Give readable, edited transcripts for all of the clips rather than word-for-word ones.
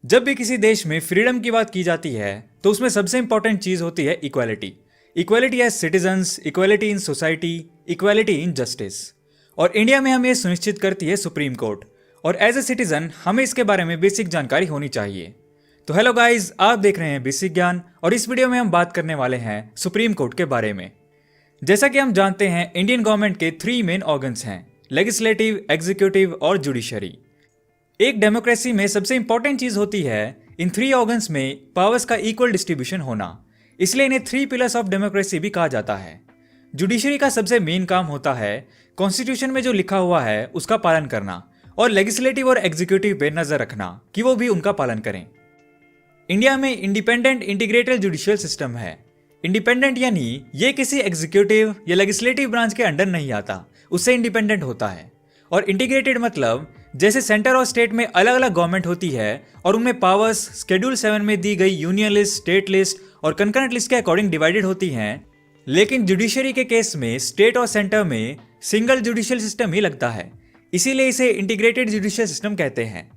जब भी किसी देश में फ्रीडम की बात की जाती है तो उसमें सबसे इंपॉर्टेंट चीज होती है equality. Equality as citizens, equality in society, equality in justice. और इंडिया में हमें सुनिश्चित करती है सुप्रीम कोर्ट। और एज ए सिटीजन हमें इसके बारे में बेसिक जानकारी होनी चाहिए। तो हेलो गाइस, आप देख रहे हैं बेसिक ज्ञान और इस वीडियो में हम बात करने वाले हैं सुप्रीम कोर्ट के बारे में। जैसा कि हम जानते हैं, इंडियन गवर्नमेंट के 3 मेन ऑर्गन्स हैं, लेजिस्लेटिव, एग्जीक्यूटिव और जुडिशरी। एक डेमोक्रेसी में सबसे इंपॉर्टेंट चीज होती है इन 3 ऑर्गन्स में पावर्स का इक्वल डिस्ट्रीब्यूशन होना। इसलिए इन्हें 3 पिलर्स ऑफ डेमोक्रेसी भी कहा जाता है। जुडिशरी का सबसे मेन काम होता है कॉन्स्टिट्यूशन में जो लिखा हुआ है उसका पालन करना, और लेजिस्लेटिव और एग्जीक्यूटिव पे नजर रखना कि वो भी उनका पालन करें। इंडिया में इंडिपेंडेंट इंटीग्रेटेड जुडिशियल सिस्टम है। इंडिपेंडेंट यानी ये किसी एग्जीक्यूटिव या लेजिस्लेटिव ब्रांच के अंडर नहीं आता, उससे इंडिपेंडेंट होता है। और इंटीग्रेटेड मतलब जैसे सेंटर और स्टेट में अलग अलग गवर्नमेंट होती है और उनमें पावर्स शेड्यूल 7 में दी गई यूनियन लिस्ट, स्टेट लिस्ट और कंकरेंट लिस्ट के अकॉर्डिंग डिवाइडेड होती हैं। लेकिन जुडिशरी के केस में स्टेट और सेंटर में सिंगल जुडिशियल सिस्टम ही लगता है, इसीलिए इसे इंटीग्रेटेड जुडिशियल सिस्टम कहते हैं।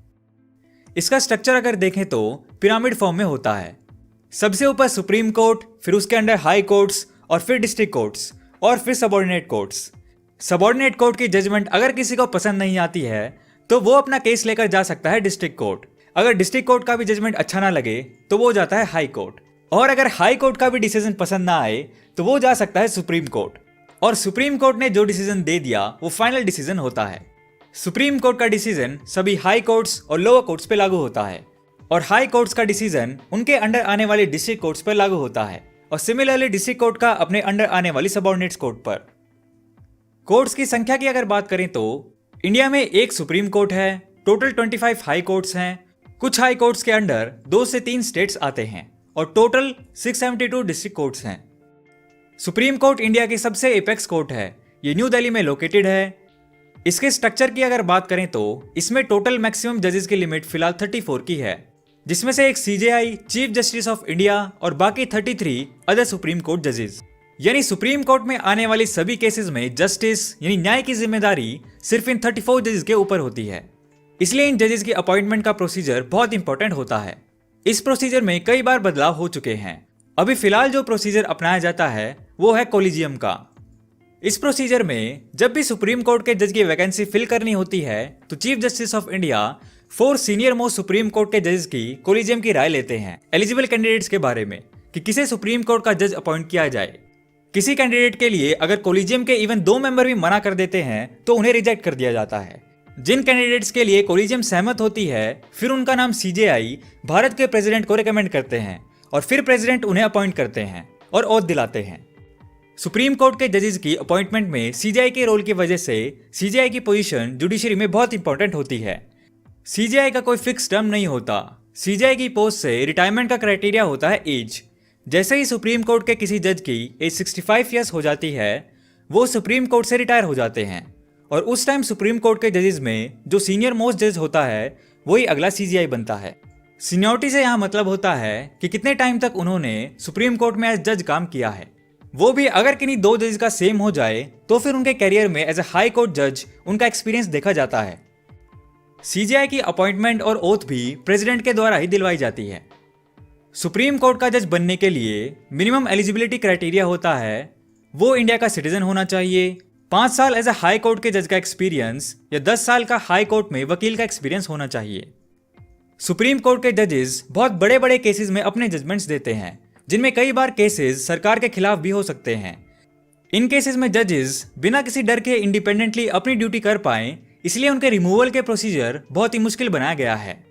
इसका स्ट्रक्चर अगर देखें तो पिरामिड फॉर्म में होता है। सबसे ऊपर सुप्रीम कोर्ट, फिर उसके अंडर हाई कोर्ट्स और फिर डिस्ट्रिक्ट कोर्ट्स और फिर सबऑर्डिनेट कोर्ट्स। सबऑर्डिनेट कोर्ट की जजमेंट अगर किसी को पसंद नहीं आती है तो वो अपना केस लेकर जा सकता है डिस्ट्रिक्ट कोर्ट। अगर डिस्ट्रिक्ट कोर्ट का भी जजमेंट अच्छा ना लगे तो वो जाता है हाई कोर्ट, और अगर हाई कोर्ट का भी डिसीजन पसंद ना आए तो वो जा सकता है सुप्रीम कोर्ट। और सुप्रीम कोर्ट ने जो डिसीजन दे दिया वो फाइनल डिसीजन होता है। सुप्रीम कोर्ट का डिसीजन सभी हाई कोर्ट्स और लोअर कोर्ट्स पे लागू होता है, और हाई कोर्ट्स का डिसीजन उनके अंडर आने वाले डिस्ट्रिक्ट कोर्ट्स पर लागू होता है, और सिमिलरली डिस्ट्रिक्ट कोर्ट का अपने अंडर आने वाली सबऑर्डिनेट्स कोर्ट पर। कोर्ट्स की संख्या की अगर बात करें तो इंडिया में एक सुप्रीम कोर्ट है, टोटल 25 हाई कोर्ट्स हैं। कुछ हाई कोर्ट्स के अंडर 2 से 3 स्टेट्स आते हैं और टोटल 672 डिस्ट्रिक्ट कोर्ट्स हैं। सुप्रीम कोर्ट इंडिया की सबसे एपेक्स कोर्ट है। ये न्यू दिल्ली में लोकेटेड है। इसके स्ट्रक्चर की अगर बात करें तो इसमें टोटल मैक्सिमम जजेस की लिमिट फिलहाल 34 की है, जिसमें से एक CJI, chief justice of India और बाकी 33 अदर सुप्रीम कोर्ट जजेस। यानी सुप्रीम कोर्ट में आने वाली सभी केसेस में जस्टिस यानी न्याय की जिम्मेदारी सिर्फ इन 34 जजेस के ऊपर होती है। इसलिए इन जजेस की अपॉइंटमेंट का प्रोसीजर बहुत इंपॉर्टेंट होता है। इस प्रोसीजर में कई बार बदलाव हो चुके हैं। अभी फिलहाल जो प्रोसीजर अपनाया जाता है वो है कोलिजियम का। इस प्रोसीजर में जब भी सुप्रीम कोर्ट के जज की वैकेंसी फिल करनी होती है तो chief justice of India 4 senior most supreme court के जजेस की कोलिजियम की राय लेते हैं एलिजिबल कैंडिडेट्स के बारे में कि किसे सुप्रीम कोर्ट का जज अपॉइंट किया जाए। किसी कैंडिडेट के लिए अगर कोलिजियम के इवन 2 मेंबर भी मना कर देते हैं तो उन्हें रिजेक्ट कर दिया जाता है। जिन कैंडिडेट्स के लिए कोलिजियम सहमत होती है फिर उनका नाम सीजेआई भारत के प्रेसिडेंट को रिकमेंड करते हैं, और फिर प्रेसिडेंट उन्हें अपॉइंट करते हैं और ओथ दिलाते हैं। सुप्रीम कोर्ट के जजेस की अपॉइंटमेंट में सीजेआई के रोल की वजह से सीजेआई की पोजीशन जुडिशरी में बहुत इंपॉर्टेंट होती है। सीजेआई का कोई फिक्स टर्म नहीं होता। सीजेआई की पोस्ट से रिटायरमेंट का क्राइटेरिया होता है एज। जैसे ही सुप्रीम कोर्ट के किसी जज की एज 65 ईयर्स हो जाती है वो सुप्रीम कोर्ट से रिटायर हो जाते हैं, और उस टाइम सुप्रीम कोर्ट के जजेस में जो सीनियर मोस्ट जज होता है वही अगला सीजीआई बनता है। सीनियरिटी से यहाँ मतलब होता है कि कितने टाइम तक उन्होंने सुप्रीम कोर्ट में एज जज काम किया है। वो भी अगर किन्हीं 2 जजेस का सेम हो जाए तो फिर उनके करियर में एज ए हाई कोर्ट जज उनका एक्सपीरियंस देखा जाता है। सीजीआई की अपॉइंटमेंट और ओथ भी प्रेसिडेंट के द्वारा ही दिलवाई जाती है। सुप्रीम कोर्ट का जज बनने के लिए मिनिमम एलिजिबिलिटी क्राइटेरिया होता है वो इंडिया का सिटीजन होना चाहिए, 5 साल एज ए हाई कोर्ट के जज का एक्सपीरियंस या 10 साल का हाई कोर्ट में वकील का एक्सपीरियंस होना चाहिए। सुप्रीम कोर्ट के जजेस बहुत बड़े बड़े केसेस में अपने जजमेंट्स देते हैं, जिनमें कई बार केसेस सरकार के खिलाफ भी हो सकते हैं। इन केसेस में जजेस बिना किसी डर के इंडिपेंडेंटली अपनी ड्यूटी कर पाएं, इसलिए उनके रिमूवल के प्रोसीजर बहुत ही मुश्किल बनाया गया है।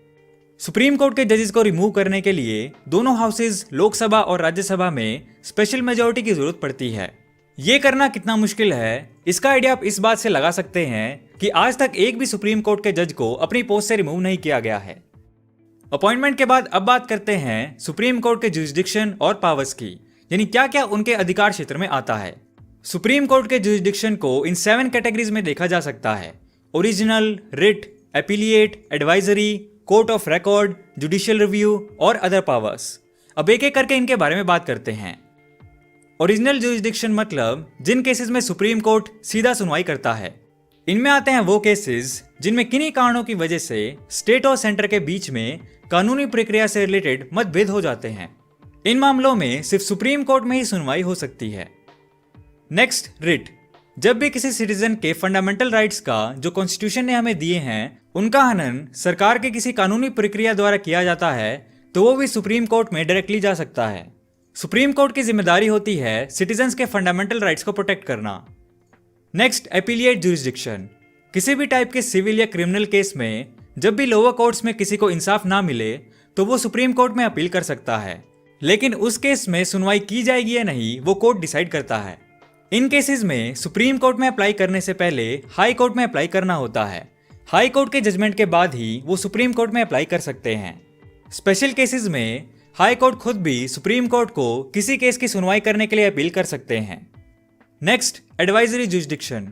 सुप्रीम कोर्ट के जजेस को रिमूव करने के लिए दोनों हाउसेज लोकसभा और राज्यसभा में स्पेशल मेजोरिटी की जरूरत पड़ती है। ये करना कितना मुश्किल है इसका आइडिया आप इस बात से लगा सकते हैं कि आज तक एक भी सुप्रीम कोर्ट के जज को अपनी पोस्ट से रिमूव नहीं किया गया है। अपॉइंटमेंट के बाद अब बात करते हैं सुप्रीम कोर्ट के जुरिस्डिक्शन और पावर्स की, यानी क्या क्या उनके अधिकार क्षेत्र में आता है। सुप्रीम कोर्ट के जुरिस्डिक्शन को इन 7 कैटेगरीज में देखा जा सकता है: original, writ, appellate, advisory, court of record, judicial review और अदर पावर्स। अब एक एक करके इनके बारे में बात करते हैं। ओरिजिनल जुरिस्डिक्शन मतलब जिन केसेस में सुप्रीम कोर्ट सीधा सुनवाई करता है। इनमें आते हैं वो केसेस जिनमें किन्हीं कारणों की वजह से स्टेट और सेंटर के बीच में कानूनी प्रक्रिया से रिलेटेड मतभेद हो जाते हैं। इन मामलों में सिर्फ सुप्रीम कोर्ट में ही सुनवाई हो सकती है। Next, writ. जब भी किसी सिटीजन के फंडामेंटल राइट्स का जो कॉन्स्टिट्यूशन ने हमें दिए हैं उनका हनन सरकार के किसी कानूनी प्रक्रिया द्वारा किया जाता है तो वो भी सुप्रीम कोर्ट में डायरेक्टली जा सकता है। सुप्रीम कोर्ट की जिम्मेदारी होती है सिटीजन्स के फंडामेंटल राइट्स को प्रोटेक्ट करना। Next, appellate jurisdiction. किसी भी टाइप के सिविल या क्रिमिनल केस में जब भी लोअर कोर्ट्स में किसी को इंसाफ ना मिले तो वो सुप्रीम कोर्ट में अपील कर सकता है, लेकिन उस केस में सुनवाई की जाएगी या नहीं वो कोर्ट डिसाइड करता है। इन केसेस में सुप्रीम कोर्ट में अप्लाई करने से पहले हाई कोर्ट में अप्लाई करना होता है। हाई कोर्ट के जजमेंट के बाद ही वो सुप्रीम कोर्ट में अप्लाई कर सकते हैं। स्पेशल केसेस में हाई कोर्ट खुद भी सुप्रीम कोर्ट को किसी केस की सुनवाई करने के लिए अपील कर सकते हैं। Next, advisory jurisdiction.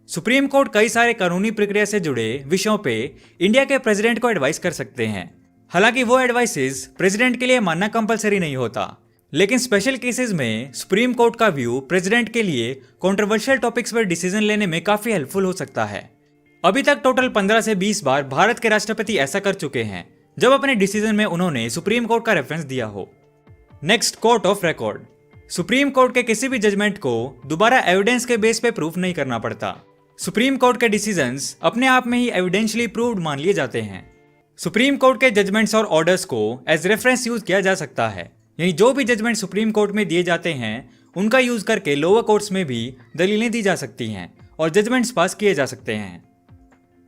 Supreme court कई सारे कानूनी प्रक्रिया से जुड़े विषयों पे इंडिया के प्रेसिडेंट को एडवाइस कर सकते हैं। हालांकि वो एडवाइसेस प्रेसिडेंट के लिए मानना कंपलसरी नहीं होता, लेकिन स्पेशल केसेस में सुप्रीम कोर्ट का व्यू प्रेसिडेंट के लिए कंट्रोवर्शियल टॉपिक्स पर डिसीजन लेने में काफी हेल्पफुल हो सकता है। अभी तक टोटल 15 से 20 बार भारत के राष्ट्रपति ऐसा कर चुके हैं जब अपने डिसीजन में उन्होंने सुप्रीम कोर्ट का रेफरेंस दिया हो। Next, court of record. Supreme court के किसी भी जजमेंट को दोबारा एविडेंस के बेस पे प्रूफ नहीं करना पड़ता। सुप्रीम कोर्ट के डिसीजंस अपने आप में ही एविडेंशियली प्रूव्ड मान लिए जाते हैं। सुप्रीम कोर्ट के जजमेंट्स और ऑर्डर्स को एज रेफरेंस यूज किया जा सकता है, यानी जो भी जजमेंट सुप्रीम कोर्ट में दिए जाते हैं उनका यूज करके लोअर कोर्ट्स में भी दलीलें दी जा सकती हैं और जजमेंट्स पास किए जा सकते हैं।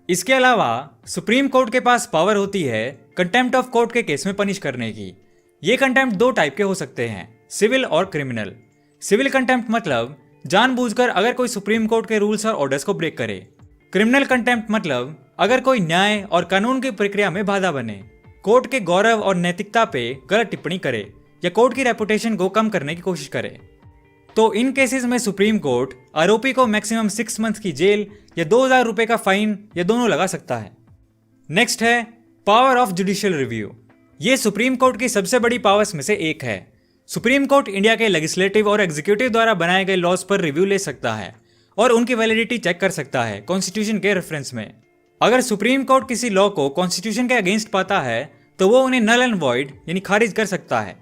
इसके अलावा सुप्रीम कोर्ट के पास पावर होती है कंटेम्प्ट ऑफ कोर्ट के केस में पनिश करने की। ये कंटेम्प्ट दो टाइप के हो सकते हैं, सिविल और क्रिमिनल। सिविल कंटेम्प्ट मतलब जानबूझकर अगर कोई सुप्रीम कोर्ट के रूल्स और ऑर्डर्स को ब्रेक करे। क्रिमिनल कंटेम्प्ट मतलब अगर कोई न्याय और कानून की प्रक्रिया में बाधा बने, कोर्ट के गौरव और नैतिकता पे गलत टिप्पणी करे या कोर्ट की रेपुटेशन को कम करने की कोशिश करे। तो इन केसेस में सुप्रीम कोर्ट आरोपी को मैक्सिमम 6 मंथ की जेल या 2000 रुपए का फाइन या दोनों लगा सकता है। नेक्स्ट है पावर ऑफ जुडिशियल रिव्यू। ये सुप्रीम कोर्ट की सबसे बड़ी पावर्स में से एक है। सुप्रीम कोर्ट इंडिया के लेजिस्लेटिव और एग्जीक्यूटिव द्वारा बनाए गए लॉज पर रिव्यू ले सकता है और उनकी वैलिडिटी चेक कर सकता है कॉन्स्टिट्यूशन के रेफरेंस में। अगर सुप्रीम कोर्ट किसी लॉ को कॉन्स्टिट्यूशन के अगेंस्ट पाता है तो वो उन्हें नल एंड वॉइड यानी खारिज कर सकता है।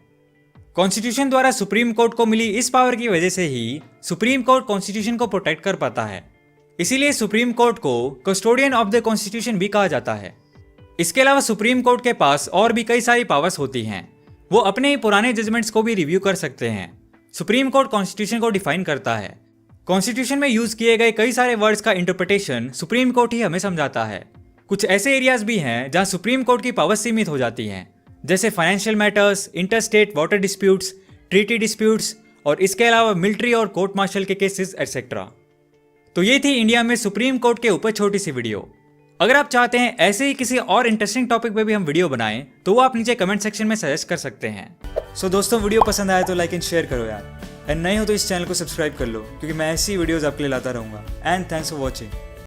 कॉन्स्टिट्यूशन द्वारा सुप्रीम कोर्ट को मिली इस पावर की वजह से ही सुप्रीम कोर्ट कॉन्स्टिट्यूशन को प्रोटेक्ट कर पाता है। इसीलिए सुप्रीम कोर्ट को कस्टोडियन ऑफ द कॉन्स्टिट्यूशन भी कहा जाता है। इसके अलावा सुप्रीम कोर्ट के पास और भी कई सारी पावर्स होती हैं। वो अपने ही पुराने जजमेंट्स को भी रिव्यू कर सकते हैं। सुप्रीम कोर्ट कॉन्स्टिट्यूशन को डिफाइन करता है। कॉन्स्टिट्यूशन में यूज किए गए कई सारे वर्ड्स का इंटरप्रिटेशन सुप्रीम कोर्ट ही हमें समझाता है। कुछ ऐसे एरियाज भी हैं जहां सुप्रीम कोर्ट की पावर सीमित हो जाती हैं, जैसे financial matters, interstate water disputes, treaty disputes और इसके अलावा मिलिट्री और कोर्ट मार्शल के केसेस एटसेट्रा। तो ये थी इंडिया में सुप्रीम कोर्ट के ऊपर छोटी सी वीडियो। अगर आप चाहते हैं ऐसे ही किसी और इंटरेस्टिंग टॉपिक पे भी हम वीडियो बनाएं तो वो आप नीचे कमेंट सेक्शन में सजेस्ट कर सकते हैं। सो दोस्तों, वीडियो पसंद आया तो लाइक एंड शेयर करो यार, एंड नए हो तो इस चैनल को सब्सक्राइब कर लो क्योंकि मैं ऐसी वीडियोस आपके लिए लाता रहूंगा। And thanks for watching.